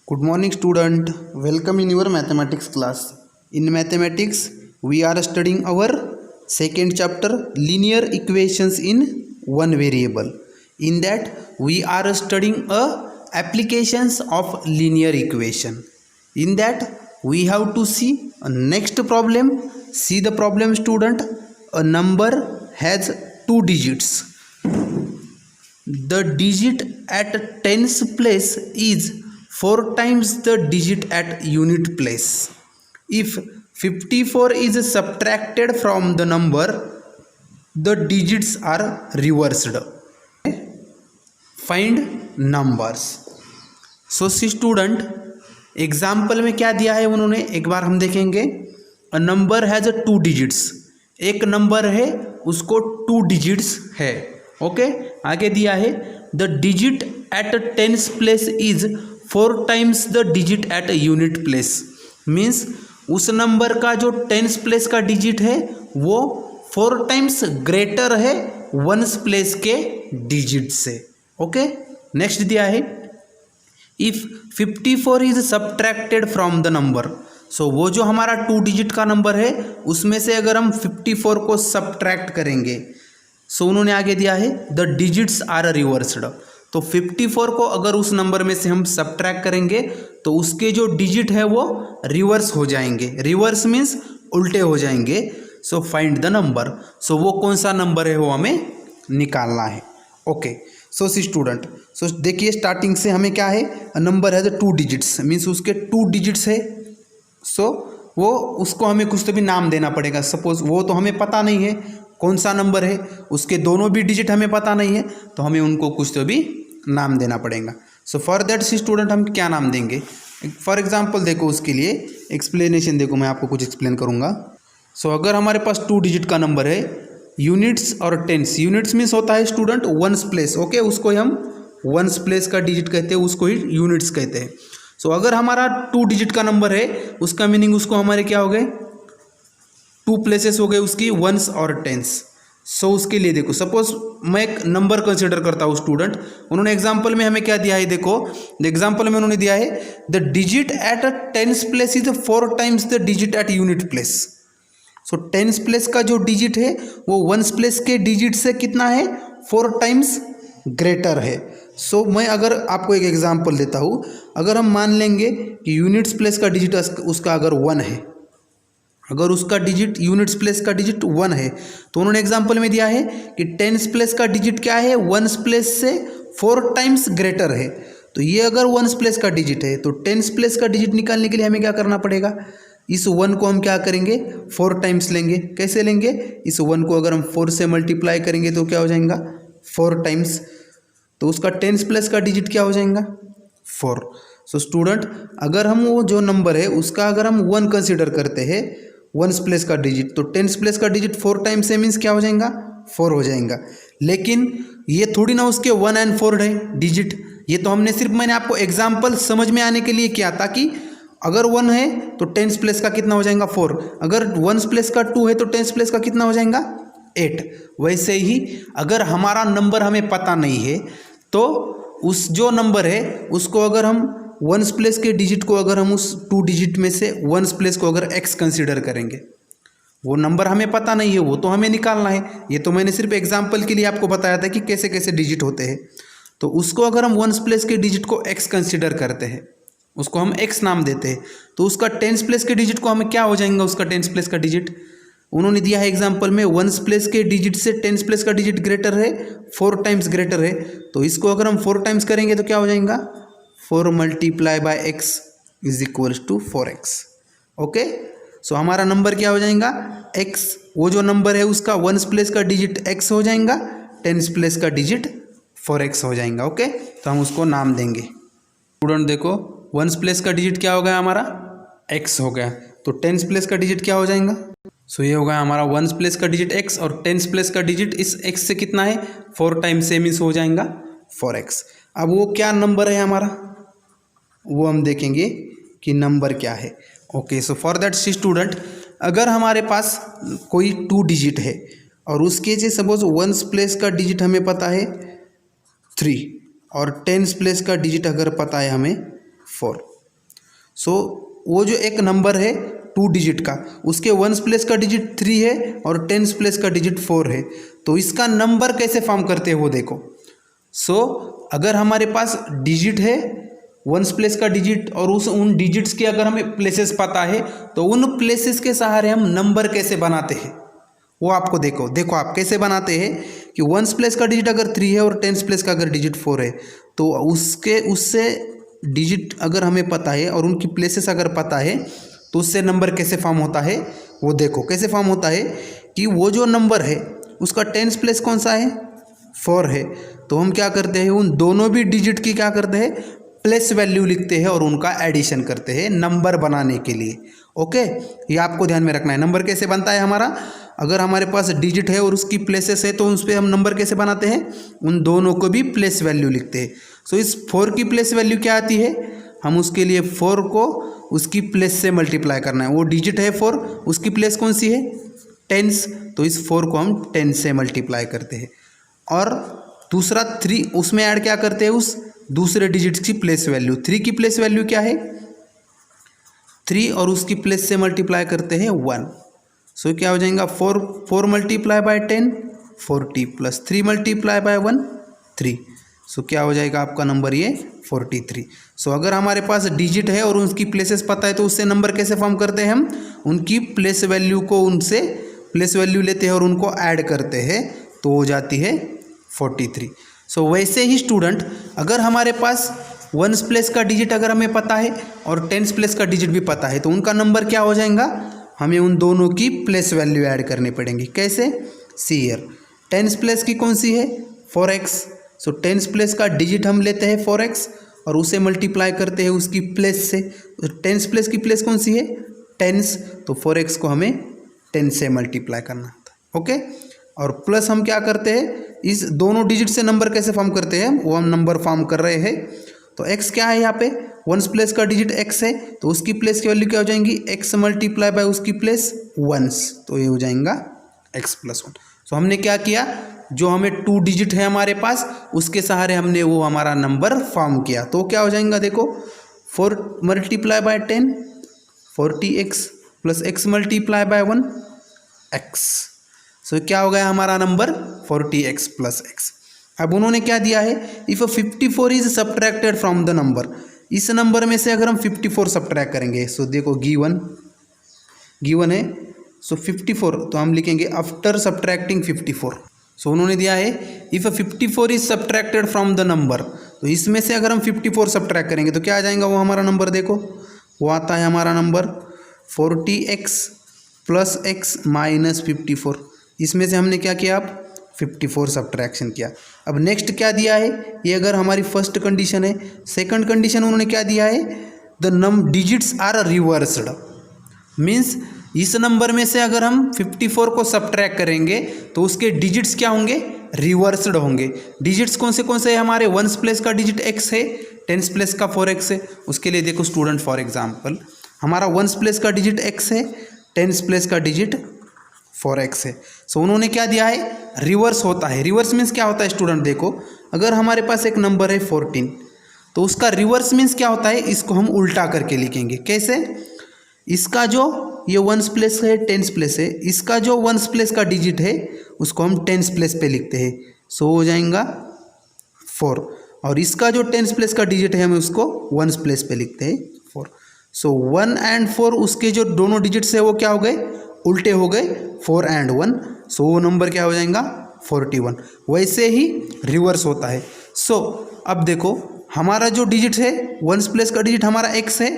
Good morning student, welcome in your mathematics class. In mathematics we are studying our second chapter linear equations in one variable. In that we are studying applications of linear equation. In that we have to see a next problem. See the problem student. A number has two digits. The digit at tens place is 4 times the digit at unit place. If 54 is subtracted from the number, the digits are reversed. Find numbers. So see student, example में क्या दिया है उन्होंने, एक बार हम देखेंगे. A number has 2 digits. एक नंबर है उसको 2 डिजिट्स है. ओके आगे दिया है the digit at tens place is 4 times the digit at unit place. Means उस नंबर का जो टेंस प्लेस का डिजिट है वो 4 टाइम्स ग्रेटर है वंस प्लेस के डिजिट से. ओके नेक्स्ट दिया है if 54 is subtracted from the number. So वो जो हमारा 2 डिजिट का नंबर है उसमें से अगर हम 54 को सब्ट्रैक्ट करेंगे, सो उन्होंने आगे दिया है द डिजिट्स आर रिवर्स्ड. तो 54 को अगर उस नंबर में से हम सब्ट्रैक्ट करेंगे तो उसके जो डिजिट है वो रिवर्स हो जाएंगे. रिवर्स मीन्स उल्टे हो जाएंगे. So find the number. So वो कौन सा नंबर है वो हमें निकालना है. ओके सो सी स्टूडेंट, सो देखिए स्टार्टिंग से हमें क्या है, नंबर है 2 डिजिट्स. मीन्स उसके 2 डिजिट्स है. सो वो उसको हमें कुछ तो भी नाम देना पड़ेगा. सपोज वो तो हमें पता नहीं है कौन सा नंबर है, उसके दोनों भी डिजिट हमें पता नहीं है, तो हमें उनको कुछ तो भी नाम देना पड़ेगा. So for that see student हम क्या नाम देंगे. फॉर एग्जांपल देखो उसके लिए एक्सप्लेनेशन देखो, मैं आपको कुछ एक्सप्लेन करूँगा. सो अगर हमारे पास 2 डिजिट का नंबर है, यूनिट्स और टेंस. यूनिट्स मीन्स होता है स्टूडेंट वंस प्लेस. ओके उसको हम वंस प्लेस का डिजिट कहते हैं, उसको ही यूनिट्स कहते हैं. सो अगर हमारा 2 डिजिट का नंबर है उसका मीनिंग उसको हमारे क्या हो गए, 2 प्लेसेस हो गए उसकी वंस और टेंस. सो उसके लिए देखो सपोज मैं एक नंबर कंसिडर करता हूँ स्टूडेंट. उन्होंने एग्जांपल में हमें क्या दिया है, देखो एग्जांपल में उन्होंने दिया है the digit at a tens place is 4 times the digit at unit place. So tens place का जो डिजिट है वो वंस प्लेस के डिजिट से कितना है, 4 टाइम्स ग्रेटर है. सो मैं अगर आपको एक एग्जांपल देता हूँ, अगर हम मान लेंगे कि यूनिट्स प्लेस का डिजिट उसका अगर 1 है, अगर उसका डिजिट यूनिट्स प्लेस का डिजिट 1 है, तो उन्होंने एग्जांपल में दिया है कि टेंस प्लेस का डिजिट क्या है, वंस प्लेस से 4 टाइम्स ग्रेटर है. तो ये अगर वंस प्लेस का डिजिट है तो टेंस प्लेस का डिजिट निकालने के लिए हमें क्या करना पड़ेगा, इस 1 को हम क्या करेंगे 4 टाइम्स लेंगे. कैसे लेंगे, इस 1 को अगर हम 4 से मल्टीप्लाई करेंगे तो क्या हो जाएगा 4 टाइम्स. तो उसका टेंस प्लेस का डिजिट क्या हो जाएगा 4. सो स्टूडेंट अगर हम वो जो नंबर है उसका अगर हम 1 कंसिडर करते हैं वंस प्लेस का डिजिट, तो टेंस प्लेस का डिजिट 4 टाइम्स है, मीन्स क्या हो जाएगा 4 हो जाएगा. लेकिन ये थोड़ी ना उसके 1 और 4 है डिजिट. ये तो हमने सिर्फ मैंने आपको एग्जांपल समझ में आने के लिए किया, ताकि अगर 1 है तो टेंस प्लेस का कितना हो जाएगा 4, अगर वंस प्लेस का 2 है तो टेंस प्लेस का कितना हो जाएगा 8. वैसे ही अगर हमारा नंबर हमें पता नहीं है तो उस जो नंबर है उसको अगर हम वंस प्लेस के डिजिट को अगर हम उस 2 डिजिट में से वंस प्लेस को अगर x कंसीडर करेंगे, वो नंबर हमें पता नहीं है, वो तो हमें निकालना है. ये तो मैंने सिर्फ एग्जांपल के लिए आपको बताया था कि कैसे कैसे डिजिट होते हैं. तो उसको अगर हम वंस प्लेस के डिजिट को x कंसीडर करते हैं, उसको हम x नाम देते हैं, तो उसका टेंस प्लेस के डिजिट को हमें क्या हो जाएगा, उसका टेंस प्लेस का डिजिट उन्होंने दिया है एग्जांपल में वंस प्लेस के डिजिट से टेंस प्लेस का डिजिट ग्रेटर है, 4 टाइम्स ग्रेटर है. तो इसको अगर हम 4 टाइम्स करेंगे तो क्या हो जाएगा 4 multiply by x is equals to 4x. Okay so हमारा नंबर क्या हो जाएगा x. वो जो नंबर है उसका वंस प्लेस का डिजिट x हो जाएगा, टेंस प्लेस का डिजिट 4x हो जाएगा. ओके तो हम उसको नाम देंगे. स्टूडेंट देखो वंस प्लेस का डिजिट क्या हो गया हमारा x हो गया, तो टेंस प्लेस का डिजिट क्या हो जाएगा. सो ये हो गया हमारा वंस प्लेस का डिजिट x और टेंस प्लेस का डिजिट इस x से कितना है 4 टाइम्स से, मीन्स हो जाएगा 4x. अब वो क्या नंबर है हमारा वो हम देखेंगे कि नंबर क्या है. Okay so for that see student अगर हमारे पास कोई 2 डिजिट है और उसके से सपोज वंस प्लेस का डिजिट हमें पता है 3 और टेंस प्लेस का डिजिट अगर पता है हमें 4, सो वो जो एक नंबर है 2 डिजिट का, उसके 1s प्लेस का डिजिट 3 है और 10s प्लेस का डिजिट 4 है। तो इसका नंबर कैसे फॉर्म करते हैं वो देखो। सो अगर हमारे पास डिजिट है 1s प्लेस का डिजिट और उन डिजिट्स के अगर हमें प्लेसेस पता है तो उन प्लेसेस के सहारे हम नंबर कैसे बनाते हैं वो आपको देखो आप कैसे बनाते हैं कि 1s प्लेस का डिजिट अगर 3 है और 10s प्लेस का अगर डिजिट 4 है तो उससे डिजिट अगर हमें पता है और उनकी प्लेसेस अगर पता है तो उससे नंबर कैसे फॉर्म होता है वो देखो। कैसे फॉर्म होता है कि वो जो नंबर है उसका 10s प्लेस कौन सा है 4 है, तो हम क्या करते हैं उन दोनों भी डिजिट की क्या करते हैं प्लेस वैल्यू लिखते हैं और उनका एडिशन करते हैं नंबर बनाने के लिए। ओके, ये आपको ध्यान में रखना है। नंबर कैसे बनता है हमारा, अगर हमारे पास डिजिट है और उसकी प्लेसेस है तो उस पर हम नंबर कैसे बनाते हैं, उन दोनों को भी प्लेस वैल्यू लिखते हैं। सो इस 4 की प्लेस वैल्यू क्या आती है, हम उसके लिए 4 को उसकी प्लेस से मल्टीप्लाई करना है। वो डिजिट है 4, उसकी प्लेस कौन सी है 10s, तो इस 4 को हम 10 से मल्टीप्लाई करते हैं। और दूसरा 3 उसमें ऐड क्या करते हैं उस दूसरे डिजिट की प्लेस वैल्यू। 3 की प्लेस वैल्यू क्या है 3 और उसकी प्लेस से मल्टीप्लाई करते हैं 1। सो क्या हो जाएगा 4 multiply bye 10 40 plus 3 multiply by 1 3। सो क्या हो जाएगा आपका नंबर ये 43। सो अगर हमारे पास डिजिट है और उसकी प्लेसेस पता है तो उससे नंबर कैसे फॉर्म करते हैं, हम उनकी प्लेस वैल्यू को उनसे प्लेस वैल्यू लेते हैं और उनको ऐड करते हैं तो हो जाती है 43। सो वैसे ही स्टूडेंट अगर हमारे पास 1s प्लेस का डिजिट अगर हमें पता है और 10s प्लेस का डिजिट भी पता है तो उनका नंबर क्या हो जाएगा, हमें उन दोनों की प्लेस वैल्यू ऐड करनी पड़ेंगी। कैसे, सी हियर 10s प्लेस की कौन सी है 4x। सो 10s प्लेस का डिजिट हम लेते हैं 4x और उसे मल्टीप्लाई करते हैं उसकी प्लेस से। 10s प्लेस की प्लेस कौन सी है 10s, तो 4x को हमें 10 से मल्टीप्लाई करना होता है। ओके, और प्लस हम क्या करते हैं इस दोनों डिजिट से नंबर कैसे फॉर्म करते हैं, वो हम नंबर फॉर्म कर रहे हैं। तो x क्या है यहाँ पे 1s प्लेस का डिजिट x है तो उसकी प्लेस की वैल्यू क्या हो जाएंगी x मल्टीप्लाई बाय उसकी प्लेस 1s, तो ये हो जाएगा x प्लस 1। सो हमने क्या किया, जो हमें 2 डिजिट है हमारे पास उसके सहारे हमने वो हमारा नंबर फॉर्म किया। तो क्या हो जाएगा देखो 4 multiply bye 10 40x plus x multiply by 1 x। सो क्या हो गया हमारा नंबर 40x प्लस x। अब उन्होंने क्या दिया है, if 54 is subtracted from the number, इस नंबर में से अगर हम 54 सब्ट्रैक्ट करेंगे। सो देखो गिवन है सो 54, तो हम लिखेंगे आफ्टर सब्ट्रैक्टिंग 54। सो उन्होंने दिया है if 54 is subtracted from the number, तो इसमें से अगर हम 54 सब्ट्रैक्ट करेंगे तो क्या आ जाएगा वो हमारा नंबर, देखो वो आता है हमारा number 40x plus x minus 54। इसमें से हमने क्या किया अब 54 सब्ट्रैक्शन किया। अब नेक्स्ट क्या दिया है, ये अगर हमारी फर्स्ट कंडीशन है। सेकंड कंडीशन उन्होंने क्या दिया है, the digits are reversed, means इस नंबर में से अगर हम 54 को सब्ट्रैक्ट करेंगे तो उसके डिजिट्स क्या होंगे, रिवर्स्ड होंगे। डिजिट्स कौन से है हमारे, 1s प्लेस का डिजिट x है, 10s प्लेस का 4x है। उसके लिए देखो स्टूडेंट फॉर एग्जांपल हमारा 1s प्लेस का डिजिट x है, 10s प्लेस का डिजिट 4x है। सो उन्होंने क्या दिया है, रिवर्स होता है। रिवर्स मीन्स क्या होता है स्टूडेंट, देखो अगर हमारे पास एक नंबर है 14 तो उसका रिवर्स मीन्स क्या होता है, इसको हम उल्टा करके लिखेंगे। कैसे, इसका जो ये 1s प्लेस है 10s प्लेस है, इसका जो 1s प्लेस का डिजिट है उसको हम 10s प्लेस पे लिखते हैं। सो हो जाएगा 4, और इसका जो 10s प्लेस का डिजिट है हम उसको 1s प्लेस पे लिखते हैं 4। सो 1 एंड 4 उसके जो दोनों डिजिट्स है वो क्या हो गए, उल्टे हो गए 4 एंड 1। सो वो नंबर क्या हो जाएगा 41। वैसे ही रिवर्स होता है। सो अब देखो हमारा जो डिजिट है 1s प्लेस का डिजिट हमारा x है,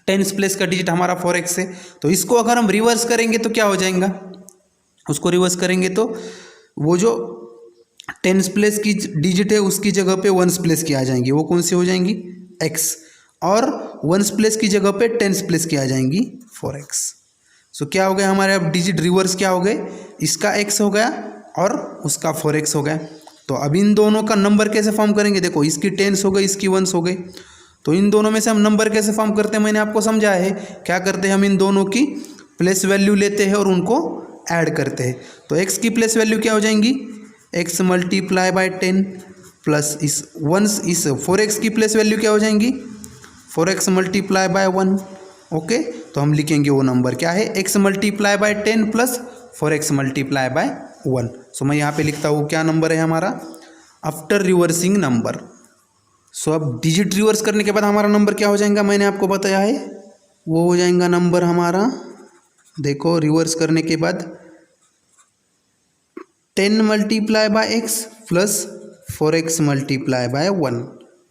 10s प्लेस का डिजिट हमारा 4x है। तो इसको अगर हम रिवर्स करेंगे तो क्या हो जाएगा, उसको रिवर्स करेंगे तो वो जो 10s प्लेस की डिजिट है उसकी जगह पे 1s प्लेस की आ जाएंगी, वो कौन सी हो जाएंगी x, और 1s प्लेस की जगह पे 10s प्लेस की आ जाएंगी 4x। सो क्या हो गया हमारे अब डिजिट रिवर्स क्या हो गए, इसका x हो गया और उसका 4x हो गया। तो अब इन दोनों का नंबर कैसे फॉर्म करेंगे, देखो इसकी 10s हो गई, इसकी 1s हो गई, तो इन दोनों में से हम नंबर कैसे फॉर्म करते हैं मैंने आपको समझाया है। क्या करते हैं, हम इन दोनों की प्लेस वैल्यू लेते हैं और उनको ऐड करते हैं। तो x की प्लेस वैल्यू क्या हो जाएंगी, x मल्टीप्लाई बाय 10 प्लस इस 4x की प्लेस वैल्यू क्या हो जाएंगी 4x मल्टीप्लाई बाय 1। ओके, तो हम लिखेंगे वो नंबर क्या है, x multiply by 10 plus 4x multiply by 1। सो मैं यहाँ पे लिखता हूँ क्या नंबर है हमारा, आफ्टर रिवर्सिंग नंबर। सो अब डिजिट रिवर्स करने के बाद हमारा नंबर क्या हो जाएगा, मैंने आपको बताया है, वो हो जाएगा नंबर हमारा, देखो रिवर्स करने के बाद 10 multiply by X plus 4x multiply by 1।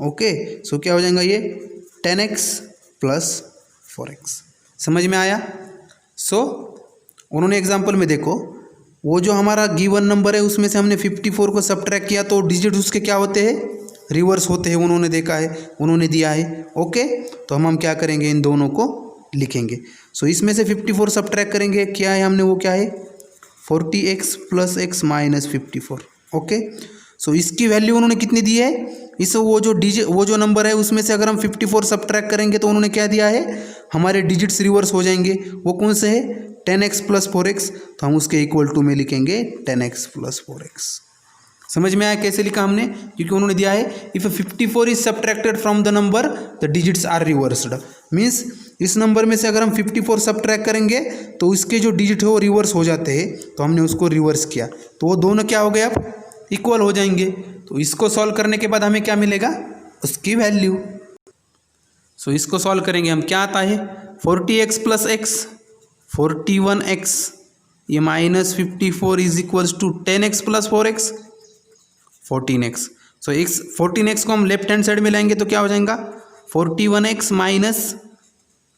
Okay, so क्या हो जाएगा ये 10x प्लस 4x। समझ में आया। सो उन्होंने एग्जाम्पल में देखो, वो जो हमारा गिवन नंबर है उसमें से हमने 54 को सब्ट्रैक्ट किया तो डिजिट उसके क्या होते हैं, रिवर्स होते हैं, उन्होंने देखा है, उन्होंने दिया है। ओके, तो हम क्या करेंगे, इन दोनों को लिखेंगे। सो इसमें से 54 सब्ट्रैक्ट करेंगे, क्या है हमने, वो क्या है 40x plus x minus 54। Okay, so इसकी वैल्यू उन्होंने कितनी दी है, इस वो जो नंबर है उसमें से अगर हम 54 सब्ट्रैक्ट करेंगे तो उन्होंने क्या दिया है, हमारे डिजिट्स रिवर्स हो जाएंगे। वो कौन से है 10x प्लस 4x, तो हम उसके इक्वल टू में लिखेंगे 10x प्लस 4x। समझ में आया कैसे लिखा हमने, क्योंकि उन्होंने दिया है if 54 is subtracted from the number the digits are reversed. Means इस नंबर में से अगर हम 54 सब्ट्रैक्ट करेंगे तो इसके जो डिजिट है वो रिवर्स हो जाते हैं, तो हमने उसको रिवर्स किया तो वो दोनों क्या हो गए, अब इक्वल हो जाएंगे। तो इसको सॉल्व करने के बाद हमें क्या मिलेगा, उसकी वैल्यू। सो इसको सॉल्व करेंगे हम, क्या आता है 40x प्लस एक्स 41x, ये minus 54 is equals to 10x प्लस 4x 14x। So x 14x को हम लेफ्ट हैंड साइड में लाएंगे तो क्या हो जाएगा 41x माइनस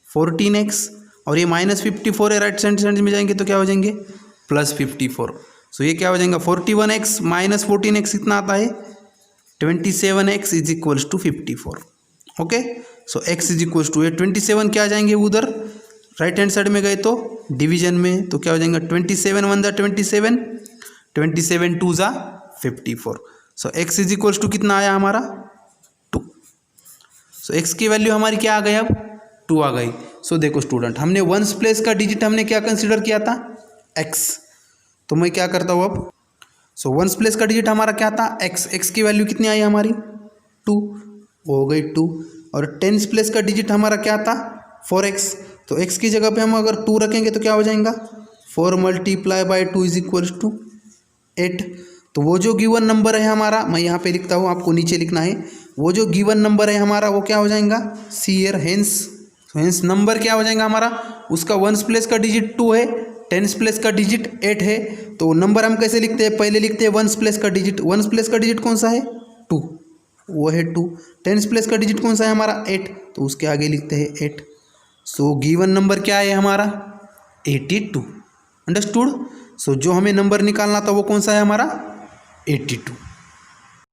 14x, और ये माइनस 54 है, राइट हैंड साइड में जाएंगे तो क्या हो जाएंगे प्लस 54। सो ये क्या हो जाएगा 41x माइनस 14x कितना आता है 27x is equals to 54। Okay, so x is equals to 27 क्या आ जाएंगे उधर राइट हैंड साइड में गए तो डिवीजन में, तो क्या हो जाएगा 27 1 ज़ा 27, 27 2 ज़ा 54। सो x इज इक्वल्स टू कितना आया हमारा 2। सो x की वैल्यू हमारी क्या आ गई, अब 2 आ गई। सो देखो स्टूडेंट, हमने वंस प्लेस का डिजिट हमने क्या कंसिडर किया था x, तो मैं क्या करता हूँ अब, सो वंस प्लेस का डिजिट हमारा क्या था x की वैल्यू कितनी आई हमारी 2, हो गई 2, और टेंस प्लेस का डिजिट हमारा क्या था 4x, तो x की जगह पे हम अगर 2 रखेंगे तो क्या हो जाएगा 4 multiply by 2 is equals to 8। तो वो जो गिवन नंबर है हमारा, मैं यहाँ पे लिखता हूँ, आपको नीचे लिखना है, वो जो गिवन नंबर है हमारा वो क्या हो जाएगा सी ईयर, हेंस नंबर क्या हो जाएगा हमारा, उसका वंस प्लेस का डिजिट 2 है, टेंस प्लेस का डिजिट 8 है। तो नंबर हम कैसे लिखते हैं, पहले लिखते हैं वंस प्लेस का डिजिट, वंस प्लेस का डिजिट कौन सा है 2, वो है 2। टेंस प्लेस का डिजिट कौन सा है हमारा 8, तो उसके आगे लिखते हैं 8। सो गिवन नंबर क्या है हमारा 82। अंडरस्टूड। सो जो हमें नंबर निकालना था वो कौन सा है हमारा 82।